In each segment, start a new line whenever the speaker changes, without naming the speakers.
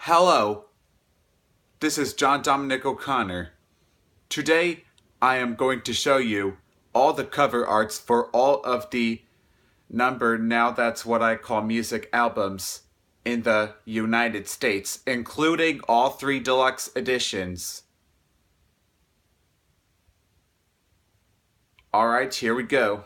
Hello, this is John Dominic O'Connor. Today, I am going to show you all the cover arts for all of the number now that's what I call music albums in the United States, including all three deluxe editions. Alright, here we go.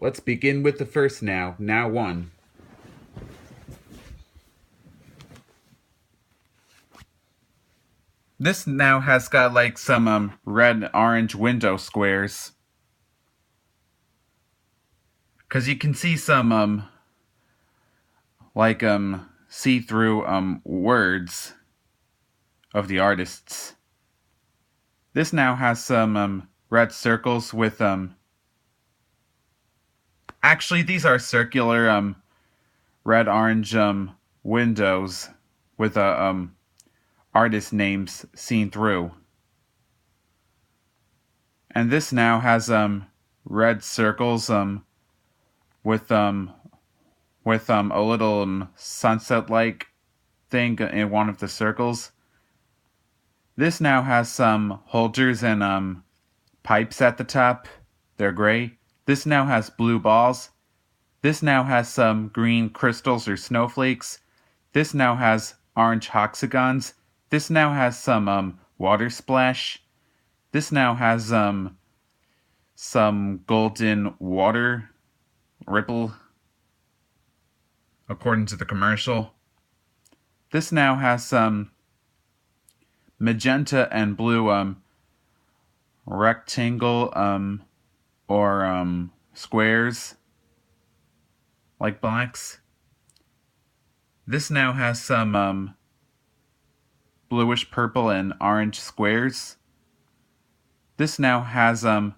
Let's begin with the first now one. This now has got like some red and orange window squares. Cause you can see some see-through words of the artists. This now has some red circles with actually these are circular red orange windows with artist names seen through. And this now has red circles with a little sunset-like thing in one of the circles. This now has some holders and pipes at the top. They're gray. This now has blue balls. This now has some green crystals or snowflakes. This now has orange hexagons. This now has some water splash. This now has some golden water ripple, according to the commercial. This now has some magenta and blue rectangle or squares like blocks. This now has some bluish purple and orange squares. This now has a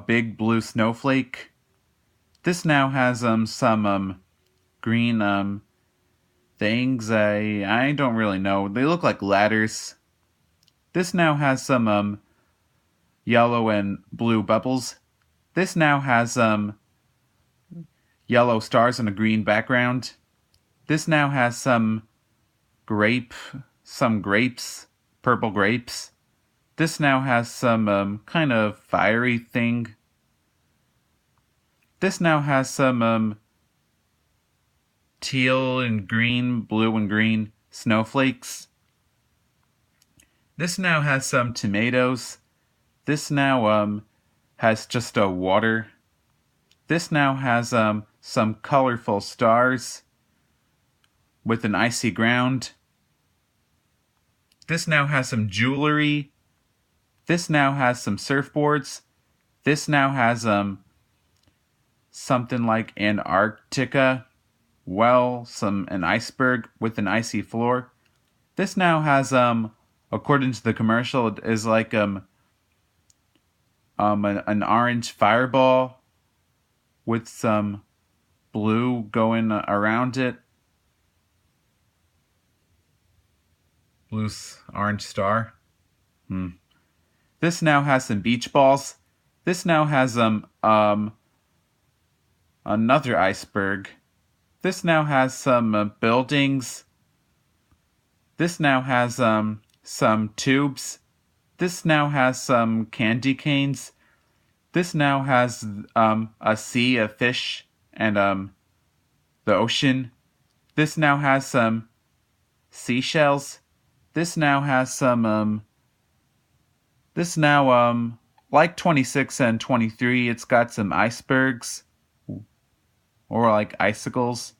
big blue snowflake. This now has some green things. I don't really know. They look like ladders. This now has some yellow and blue bubbles. This now has yellow stars on a green background. This now has some grapes, purple grapes. This now has some kind of fiery thing. This now has some teal and green, blue and green snowflakes. This now has some tomatoes. This now has just a water. This now has some colorful stars with an icy ground. This now has some jewelry. This now has some surfboards. This now has something like Antarctica. Well, an iceberg with an icy floor. This now has according to the commercial, it is like an orange fireball with some blue going around it. Blue orange star. This now has some beach balls. This now has another iceberg. This now has some buildings. This now has some tubes. This now has some candy canes. This now has a sea of fish and the ocean. This now has some seashells. This now has some like 26 and 23, it's got some icebergs or like icicles.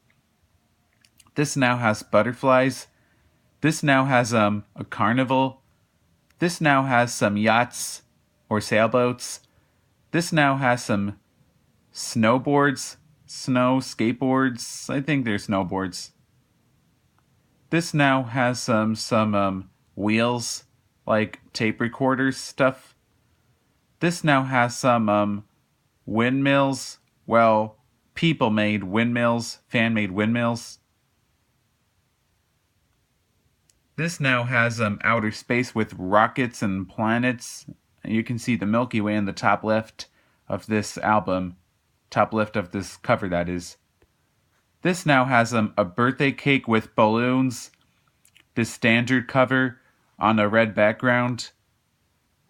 This now has butterflies. This now has a carnival. This now has some yachts or sailboats. This now has some snowboards, skateboards. I think they're snowboards. This now has some wheels, like tape recorders stuff. This now has some windmills. Well, people-made windmills, fan-made windmills. This now has outer space with rockets and planets. You can see the Milky Way in the top left. this album, top left of this cover, that is. This now has a birthday cake with balloons, this standard cover on a red background,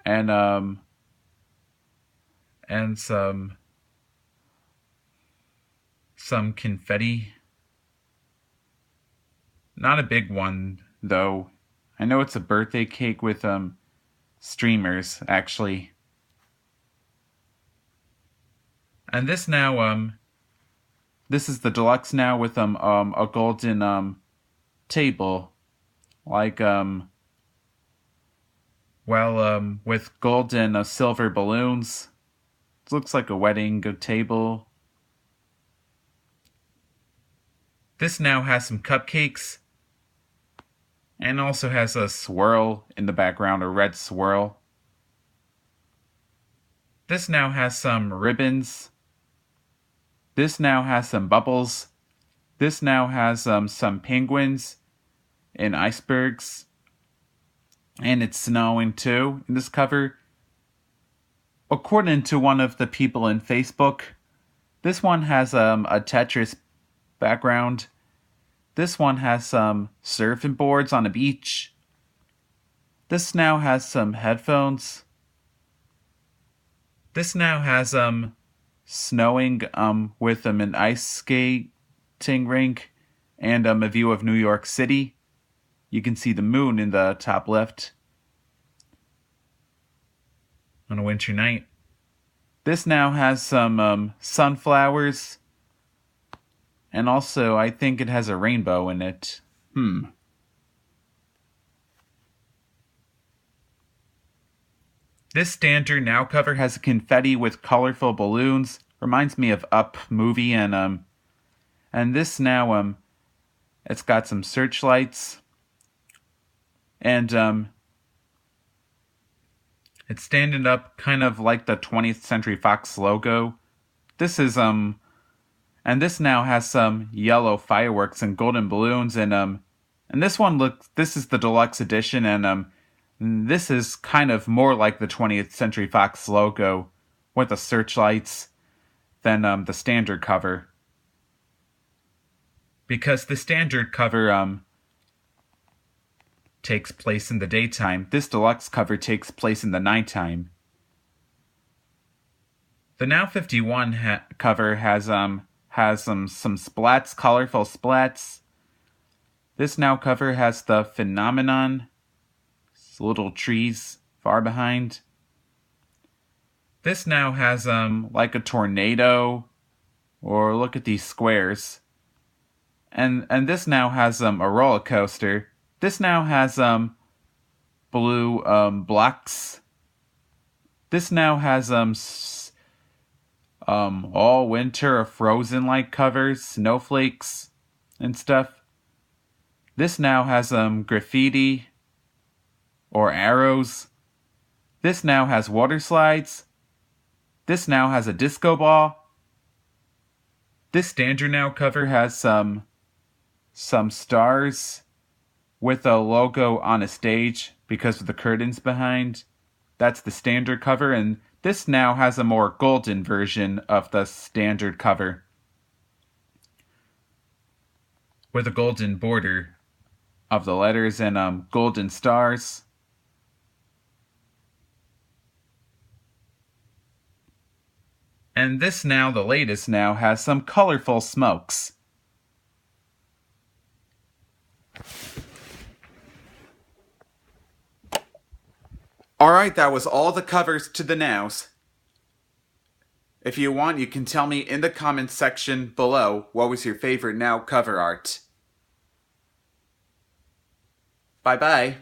and some confetti. Not a big one though. I know it's a birthday cake with streamers actually. And this now this is the deluxe now with a golden table, like with gold and silver balloons. It looks like a wedding table. This now has some cupcakes, and also has a swirl in the background, a red swirl. This now has some ribbons. This now has some bubbles. This now has some penguins and icebergs. And it's snowing too in this cover. According to one of the people in Facebook, this one has a Tetris background. This one has some surfing boards on a beach. This now has some headphones. This now has snowing with an ice skating rink and a view of New York City. You can see the moon in the top left on a winter night. This now has some sunflowers, and also I think it has a rainbow in it. This standard now cover has a confetti with colorful balloons. Reminds me of Up movie, and this now it's got some searchlights. And it's standing up kind of like the 20th Century Fox logo. This is and this now has some yellow fireworks and golden balloons, and this is the deluxe edition, and this is kind of more like the 20th Century Fox logo with the searchlights than the standard cover. Because the standard cover takes place in the daytime. This deluxe cover takes place in the nighttime. The Now 51 cover has some splats, colorful splats. This now cover has the phenomenon, little trees far behind. This now has like a tornado, or look at these squares. And this now has a roller coaster. This now has blue blocks. This now has all winter Frozen like covers, snowflakes and stuff. This now has graffiti or arrows. This now has water slides. This now has a disco ball. This standard now cover has some stars with a logo on a stage because of the curtains behind. That's the standard cover, and this now has a more golden version of the standard cover with a golden border of the letters and golden stars. And this now, the latest now, has some colorful smokes. Alright, that was all the covers to the Nows. If you want, you can tell me in the comments section below what was your favorite Now cover art. Bye-bye.